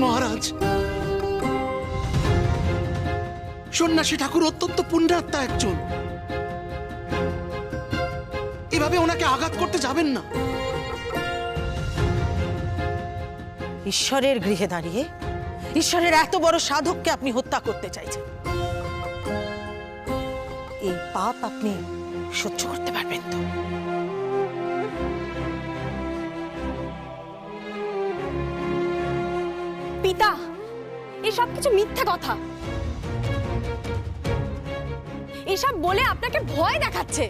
মহারাজ, সন্ন্যাসী ঠাকুর অত্যন্ত পুণ্যাত্মা একজন, এভাবে ওনাকে আঘাত করতে যাবেন না। ঈশ্বরের গৃহে দাঁড়িয়ে ঈশ্বরের এত বড় সাধককে আপনি হত্যা করতে চাইছেন, এই পাপ আপনি সহ্য করতে পারবেন তো? পিতা, এসব কিছু মিথ্যা কথা। এসব বলে আপনাকে ভয় দেখাচ্ছে।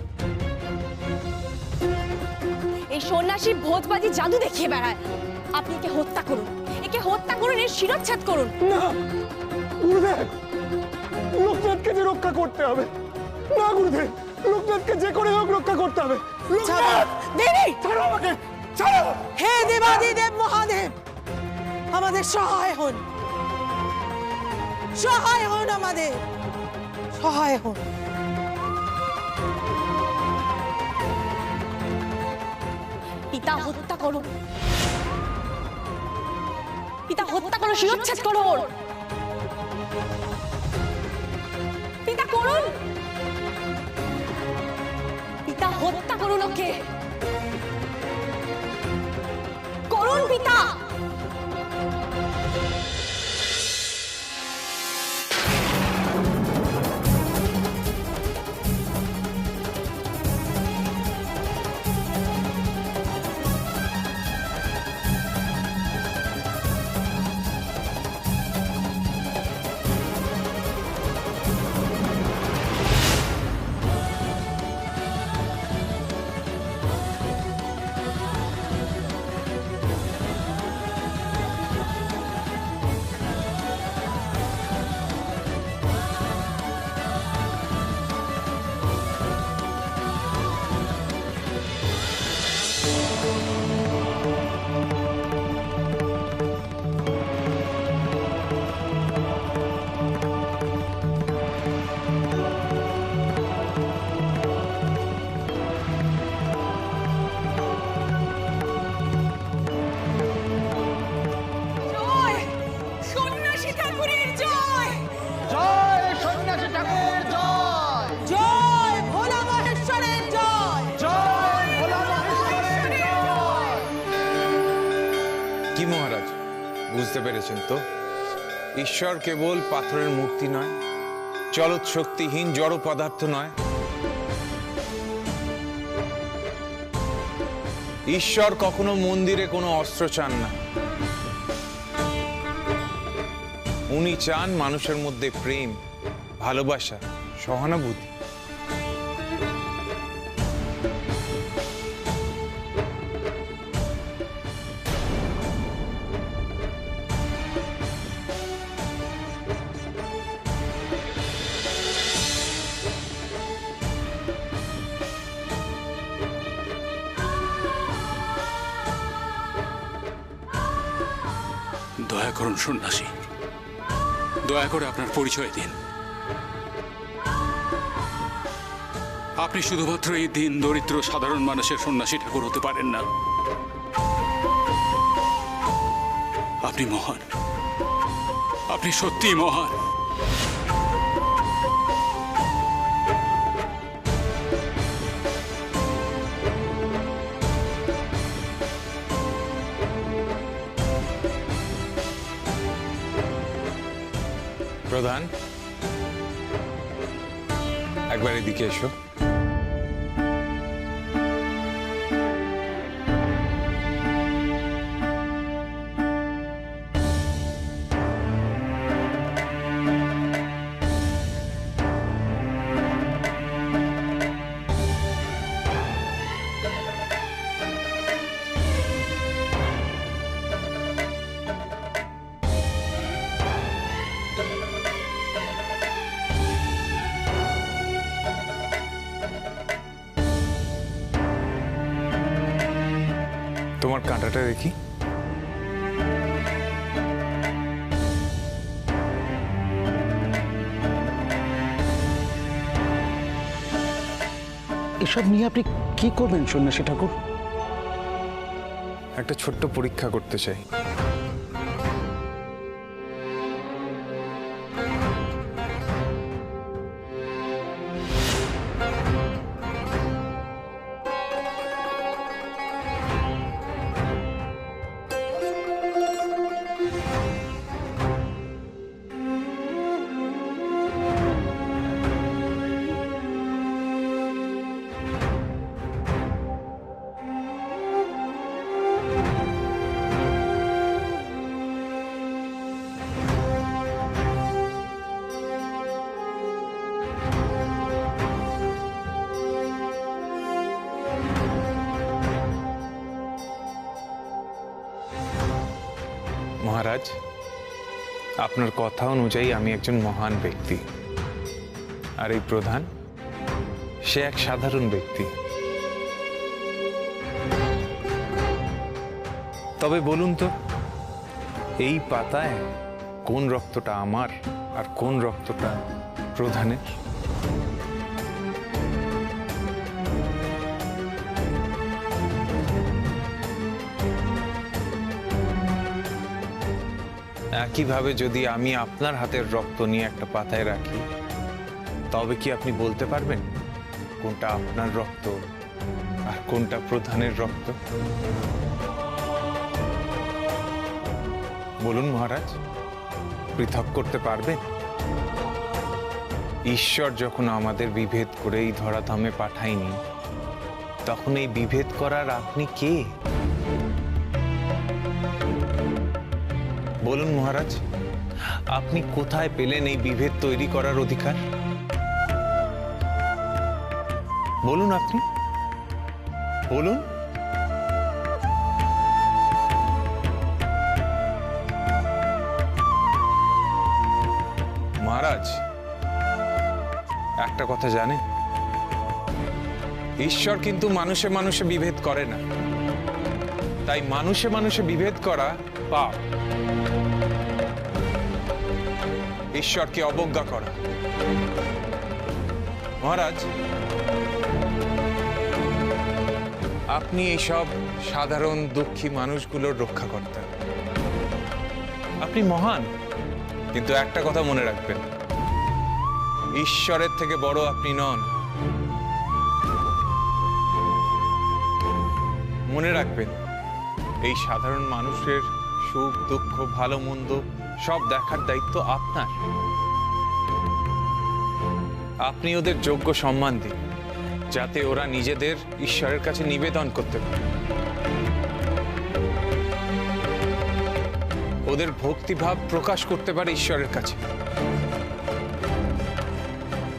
এই সন্ন্যাসী ভোজবাজি জাদু দেখিয়ে বেড়ায়। আপনি একে হত্যা করুন, একে হত্যা করুন, এর শিরচ্ছেদ করুন। না গুরুদেব, লোকনাথকে যে রক্ষা করতে হবে। না গুরুদেব, লোকনাথকে যে করে হোক রক্ষা করতে হবে। লোকনাথ, দেবী, ছাড়ো আমাকে, ছাড়ো। হে দেবাদিদেব মহাদেব, আমাদের সহায় হন, সহায় হন, আমাদের সহায় হন। পিতা, হত্যা করুন, পিতা হত্যা করো, শিরচ্ছেদ করুন। পিতা করুন, পিতা হত্যা করুন, ওকে করুন পিতা। কি মহারাজ, বুঝতে পেরেছেন তো? ঈশ্বর কেবল পাথরের মূর্তি নয়, চলৎ শক্তিহীন জড় পদার্থ নয়। ঈশ্বর কখনো মন্দিরে কোনো অস্ত্র চান না। উনি চান মানুষের মধ্যে প্রেম, ভালোবাসা, সহানুভূতি। দয়া করুন সন্ন্যাসী, দয়া করে আপনার পরিচয় দিন। আপনি শুধুমাত্র এই দিন দরিদ্র সাধারণ মানুষের সন্ন্যাসী ঠাকুর হতে পারেন না। আপনি মহান, আপনি সত্যিই মহান। প্রধান, একবার এদিকে এসো। তোমার কাঁটাটা দেখি। এসব নিয়ে আপনি কি করবেন সন্ন্যাসী ঠাকুর? একটা ছোট্ট পরীক্ষা করতে চাই। মহারাজ, আপনার কথা অনুযায়ী আমি একজন মহান ব্যক্তি, আর এই প্রধান সে এক সাধারণ ব্যক্তি। তবে বলুন তো, এই পাতায় কোন রক্তটা আমার আর কোন রক্তটা প্রধানের? একইভাবে যদি আমি আপনার হাতের রক্ত নিয়ে একটা পাতায় রাখি, তবে কি আপনি বলতে পারবেন কোনটা আপনার রক্ত আর কোনটা প্রধানের রক্ত? বলুন মহারাজ, পৃথক করতে পারবেন? ঈশ্বর যখন আমাদের বিভেদ করে এই ধরাধামে পাঠায়নি, তখন এই বিভেদ করার আপনি কে? বলুন মহারাজ, আপনি কোথায় পেলেন এই বিভেদ তৈরি করার অধিকার? বলুন, আপনি বলুন। মহারাজ, একটা কথা জানেন, ঈশ্বর কিন্তু মানুষে মানুষে বিভেদ করে না, তাই মানুষে মানুষে বিভেদ করা পাপ, ঈশ্বরকে অবজ্ঞা করা। মহারাজ, আপনি এইসব সাধারণ দুঃখী মানুষগুলোর রক্ষাকর্তা, আপনি মহান, কিন্তু একটা কথা মনে রাখবেন, ঈশ্বরের থেকে বড় আপনি নন। মনে রাখবেন, এই সাধারণ মানুষের সুখ দুঃখ ভালো মন্দ সব দেখার দায়িত্ব আপনার। আপনি ওদের যোগ্য সম্মান দিন, যাতে ওরা নিজেদের ঈশ্বরের কাছে নিবেদন করতে পারে, ওদের ভক্তিভাব প্রকাশ করতে পারে ঈশ্বরের কাছে।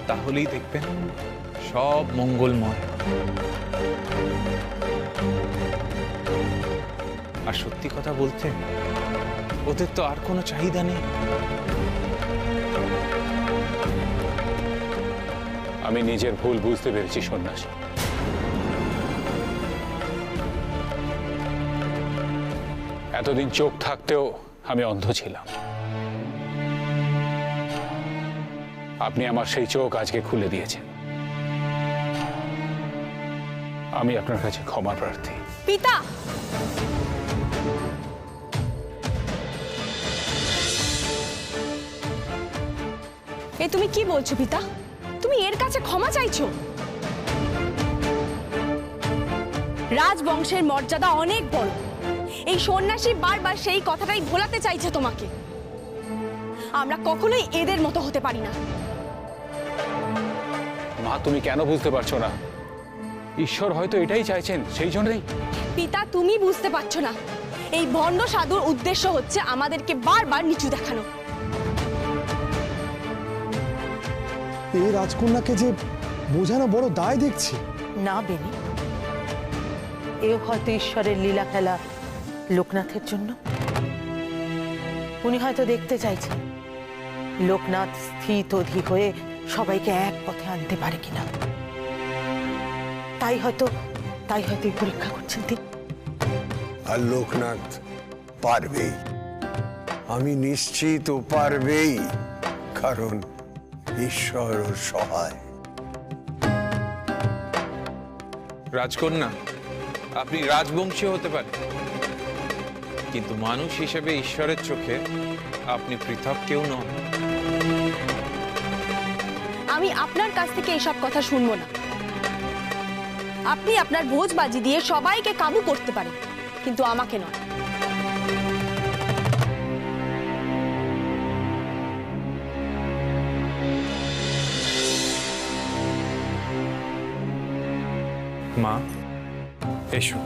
তাহলেই দেখবেন সব মঙ্গলময়। আর সত্যি কথা বলতে, ওদের তো আর কোনো চাহিদা নেই। আমি নিজের ভুল বুঝতে পেরেছি সন্ন্যাসী। এতদিন চোখ থাকতেও আমি অন্ধ ছিলাম। আপনি আমার সেই চোখ আজকে খুলে দিয়েছেন। আমি আপনার কাছে ক্ষমা প্রার্থী। পিতা, এ তুমি কি বলছো পিতা? তুমি এর কাছে ক্ষমা চাইছো? রাজবংশের মর্যাদা অনেক বড়। এই সন্ন্যাসী বারবার সেই কথাটাই ভোলাতে চাইছে তোমাকে। আমরা কখনোই এদের মতো হতে পারি না। মা, তুমি কেন বুঝতে পারছো না? ঈশ্বর হয়তো এটাই চাইছেন, সেই জন্যই। পিতা, তুমি বুঝতে পারছো না, এই ভণ্ড সাধুর উদ্দেশ্য হচ্ছে আমাদেরকে বারবার নিচু দেখানো। এই রাজকন্যাকে যে বোঝানো বড় দায় দেখছি। না বেনি, এও হয়তো ঈশ্বরের লীলা খেলা লোকনাথের জন্য। উনি হয়তো দেখতে চাইছেন লোকনাথ স্থিত অধিক হয়ে সবাইকে এক পথে আনতে পারে কিনা। তাই হয়তো এই পরীক্ষা করছেন তিনি। আর লোকনাথ পারবেই, আমি নিশ্চিত ও পারবেই, কারণ ঈশ্বর ওর সহায়। রাজকন্যা, আপনি রাজবংশী হতে পারেন, কিন্তু মানুষ হিসেবে ঈশ্বরের চোখে আপনি পৃথক কেউ নন। আমি আপনার কাছ থেকে এসব কথা শুনবো না। আপনি আপনার ভোজবাজি দিয়ে সবাইকে কাবু করতে পারেন, কিন্তু আমাকে নয়। মা, এসো।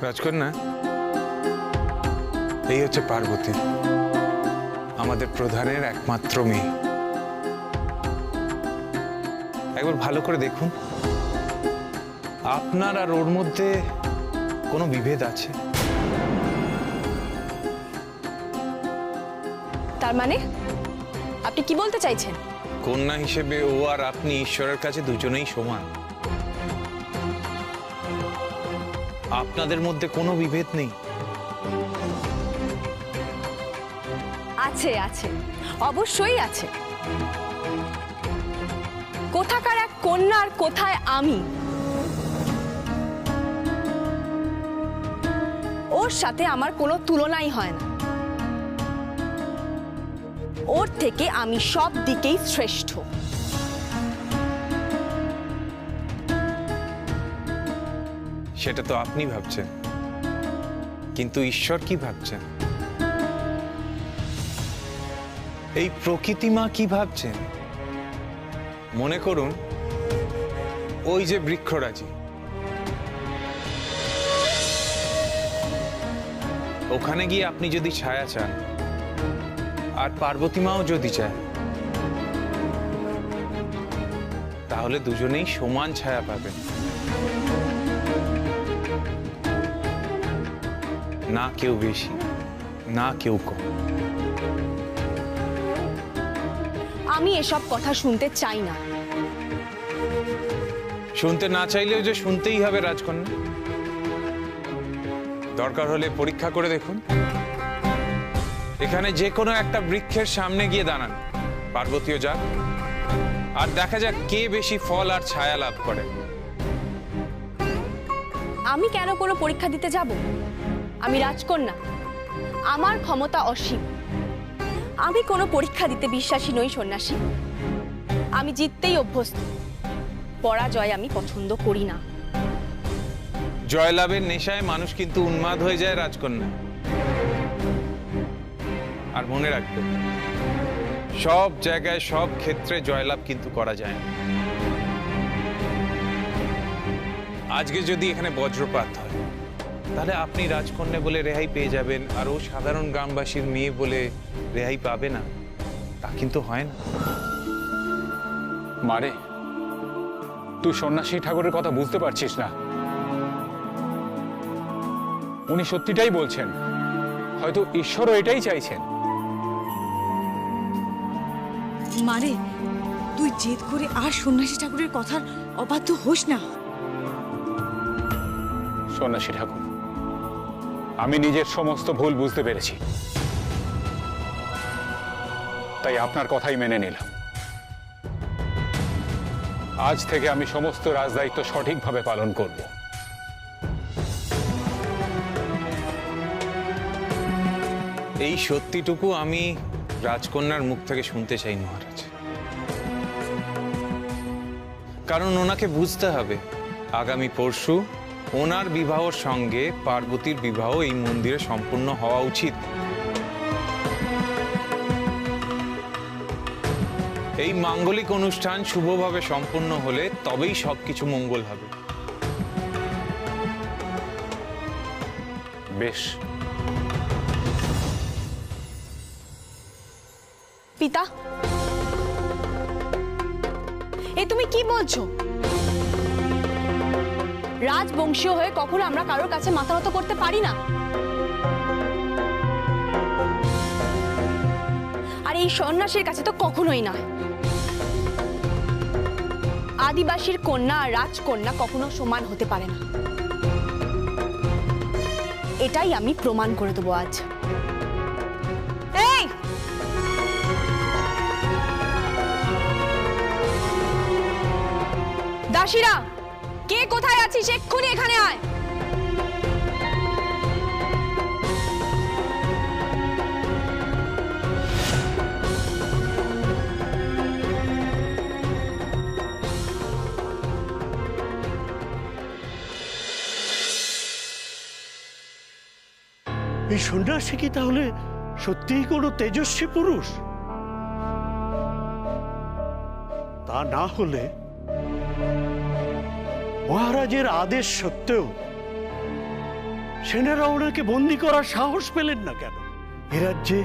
রাজকন্যা, এই হচ্ছে পার্বতী, আমাদের প্রধানের একমাত্র মেয়ে। একবার ভালো করে দেখুন, আপনার আর ওর মধ্যে কোনো বিভেদ আছে? তার মানে আপনি কি বলতে চাইছেন? কন্যা হিসেবে ও আর আপনি ঈশ্বরের কাছে দুজনেই সমান। আপনাদের মধ্যে কোনো বিভেদ নেই। আছে আছে, অবশ্যই আছে। কোথাকার এক কন্যা আর কোথায় আমি, ওর সাথে আমার কোনো তুলনাই হয় না। ওর থেকে আমি সব দিকেই শ্রেষ্ঠ। সেটা তো আপনি ভাবছেন, কিন্তু ঈশ্বর কি ভাবছেন? এই প্রকৃতি মা কি ভাবছেন? মনে করুন, ওই যে বৃক্ষরাজি, ওখানে গিয়ে আপনি যদি ছায়া চান, আর পার্বতী মাও যদি চায়, তাহলে দুজনেই সমান ছায়া পাবেন। না কেউ বেশি, না কেউ কম। আমি এসব কথা শুনতে চাই না। শুনতে না চাইলেও যে শুনতেই হবে রাজকন্যা। দরকার হলে পরীক্ষা করে দেখুন। এখানে যে কোনো একটা বৃক্ষের সামনে গিয়ে দাঁড়ান, পার্বতীও যাক, আর দেখা যাক কে বেশি ফল আর ছায়া লাভ করে। আমি কেন কোনো পরীক্ষা দিতে যাব? আমি রাজকন্যা, আমার ক্ষমতা অসীম। আমি কোনো পরীক্ষা দিতে বিশ্বাসী নই সন্ন্যাসী। আমি জিততেই অভ্যস্ত, পরাজয় আমি পছন্দ করি না। জয়লাভের নেশায় মানুষ কিন্তু উন্মাদ হয়ে যায় রাজকন্যা। আর মনে রাখবেন, সব জায়গায় সব ক্ষেত্রে জয়লাভ কিন্তু করা যায় না। আজকে যদি এখানে বজ্রপাত হয়, তাহলে আপনি রাজকন্যা বলে রেহাই পেয়ে যাবেন, আর ও সাধারণ গ্রামবাসীর মেয়ে বলে রেহাই পাবে না, তা কিন্তু হয় না। মারে, তুই সন্ন্যাসী ঠাকুরের কথা বুঝতে পারছিস না। উনি সত্যিটাই বলছেন, হয়তো ঈশ্বরও এটাই চাইছেন। মারে, তুই জেদ করে আর সন্ন্যাসী ঠাকুরের কথার অবাধ্য হোস না। সন্ন্যাসী ঠাকুর, আমি নিজের সমস্ত ভুল বুঝতে পেরেছি, তাই আপনার কথাই মেনে নিলাম। আজ থেকে আমি সমস্ত রাজদায়িত্ব সঠিকভাবে পালন করব। এই সত্যিটুকু আমি রাজকন্যার মুখ থেকে শুনতে চাই মহারাজ। কারণ ওনাকে বুঝতে হবে, আগামী পরশু ওনার বিবাহর সঙ্গে পার্বতীর বিবাহ এই মন্দিরে সম্পূর্ণ হওয়া উচিত। এই মাঙ্গলিক অনুষ্ঠান শুভভাবে সম্পন্ন হলে তবেই সবকিছু মঙ্গল হবে। বেশ। পিতা, এ তুমি কি বলছো? রাজবংশীয় হয়ে কখনো আমরা কারোর কাছে মাথা নত করতে পারি না। আর এই সন্ন্যাসীর কাছে তো কখনোই না। আদিবাসীর কন্যা আর রাজকন্যা কখনো সমান হতে পারে না। এটাই আমি প্রমাণ করে দেবো আজ। এই, দাসীরা, কে কোথায় আছিস? এক্ষুনি এখানে আয়। এই সন্ন্যাসী কি তাহলে সত্যিই কোনো তেজস্বী পুরুষ? তা না হলে মহারাজের আদেশ সত্ত্বেও সেনারা ওনাকে বন্দি করার সাহস পেলেন না কেন? এ রাজ্যে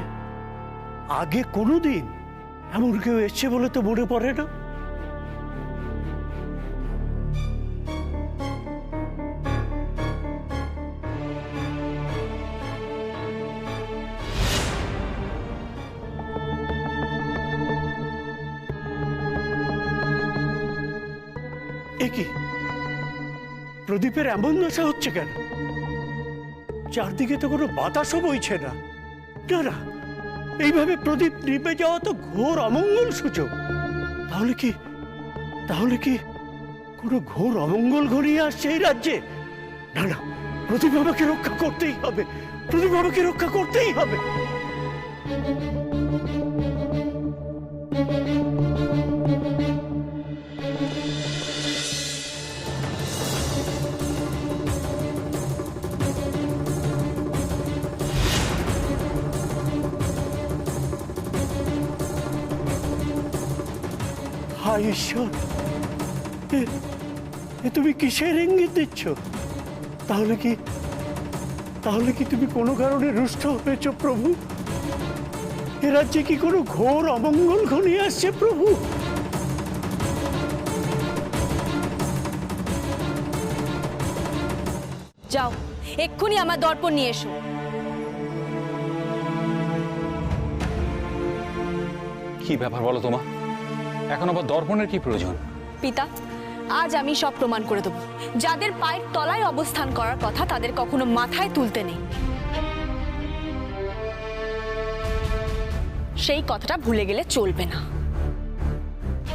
আগে কোনোদিন এমন কেউ এসছে বলে তো মনে পড়ে না। এ কি, প্রদীপের এমন দশা হচ্ছে কেন? চারদিকে তো কোনো বাতাসও বইছে না। না না, এইভাবে প্রদীপ নিভে যাওয়া তো ঘোর অমঙ্গল সূচক। তাহলে কি কোনো ঘোর অমঙ্গল ঘনিয়ে আসছে এই রাজ্যে? না না, প্রদীপ আমাকে রক্ষা করতেই হবে, প্রদীপ আমাকে রক্ষা করতেই হবে। হায় ঈশ্বর, এ তুমি কিসের ইঙ্গিত দিচ্ছ? তাহলে কি তুমি কোনো কারণে রুষ্ট হয়েছ প্রভু? এ রাজ্যে কি কোনো ঘোর অমঙ্গল ঘনিয়ে আসছে প্রভু? যাও, এক্ষুনি আমার দর্পণ নিয়ে এসো। কি ব্যাপার বলো তোমা? এখন আবার দর্পণের কি প্রয়োজন? পিতা, আজ আমি সব প্রমাণ করে দেবো। যাদের পায়ের তলায় অবস্থান করার কথা তাদের কখনো মাথায় তুলতে নেই, সেই কথাটা ভুলে গেলে চলবে না।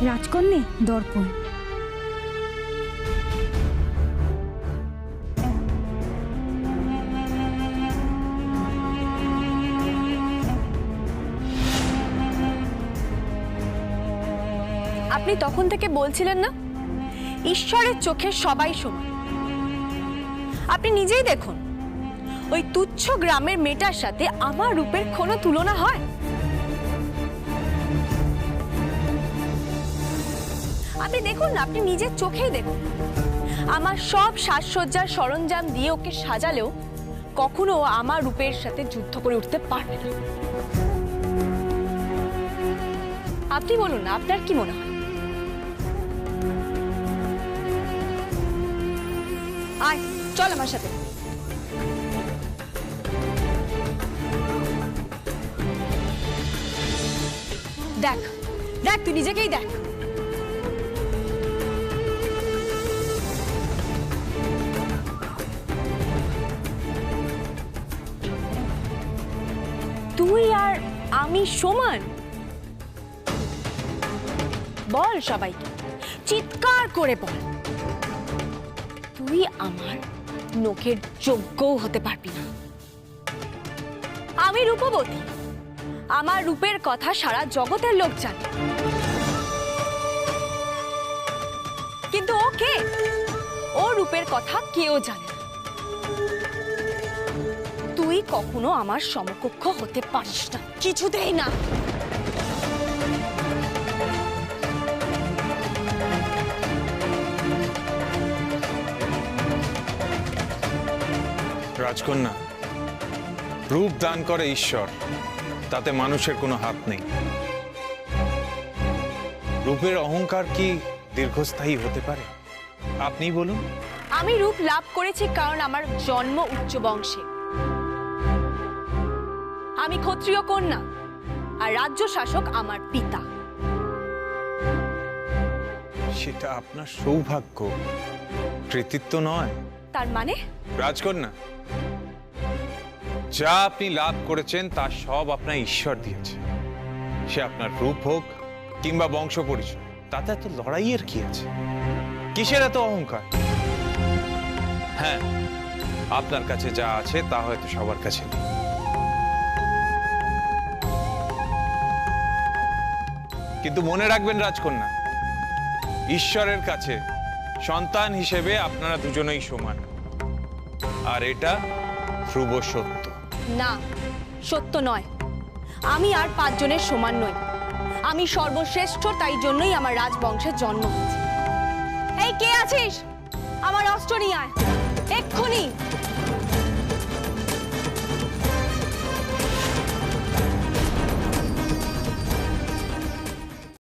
রাজকন্যে, দর্পণ। আপনি তখন থেকে বলছিলেন না ঈশ্বরের চোখে সবাই সমান। আপনি নিজেই দেখুন, ওই তুচ্ছ গ্রামের মেয়েটার সাথে আমার রূপের কোনো তুলনা হয়? আপনি দেখুন না, আপনি নিজের চোখেই দেখুন। আমার সব সাজসজ্জার সরঞ্জাম দিয়ে ওকে সাজালেও কখনো ও আমার রূপের সাথে যুদ্ধ করে উঠতে পারবে না। আপনি বলুন না, আপনার কি মনে হয়? আয়, চল আমার সাথে। দেখ দেখ, তুই নিজেকেই দেখ। তুই আর আমি সমান? বল সবাইকে, চিৎকার করে বল, তুই আমার নখের যোগ্যও হতে পারবি না। আমি রূপবতী, আমার রূপের কথা সারা জগতের লোক জানে, কিন্তু ও কে? ও রূপের কথা কেউ জানে না। তুই কখনো আমার সমকক্ষ হতে পারিস না, কিছুতেই না। রাজকন্যা, রূপ দান করে ঈশ্বর, তাতে মানুষের কোনো হাত নেই। রূপের অহংকার কি দীর্ঘস্থায়ী হতে পারে? আপনি বলুন। আমি রূপ লাভ করেছি কারণ আমার জন্ম উচ্চ বংশে। আমি ক্ষত্রিয় কন্যা, আর রাজ্য শাসক আমার পিতা। সেটা আপনার সৌভাগ্য, কৃতিত্ব নয়। তার মানে? রাজকন্যা, যা আপনি লাভ করেছেন তা সব আপনার ঈশ্বর দিয়েছে। সে আপনার রূপ হোক কিংবা বংশ পরিচয়, তাতে এত লড়াইয়ের কি আছে? কিসের এত অহংকার? হ্যাঁ, আপনার কাছে যা আছে তা হয়তো সবার কাছে নেই। কিন্তু মনে রাখবেন রাজকন্যা, ঈশ্বরের কাছে সন্তান হিসেবে আপনারা দুজনেই সমান, আর এটা ধ্রুব সত্য। না, সত্য নয়। আমি আর 5 জনের সমান নই। আমি সর্বশ্রেষ্ঠ, তাই জন্যই আমার রাজবংশের জন্ম হয়েছে। এই কে আছিস? আমার অস্ত্র নিয়ে আয়, এক্ষুনি।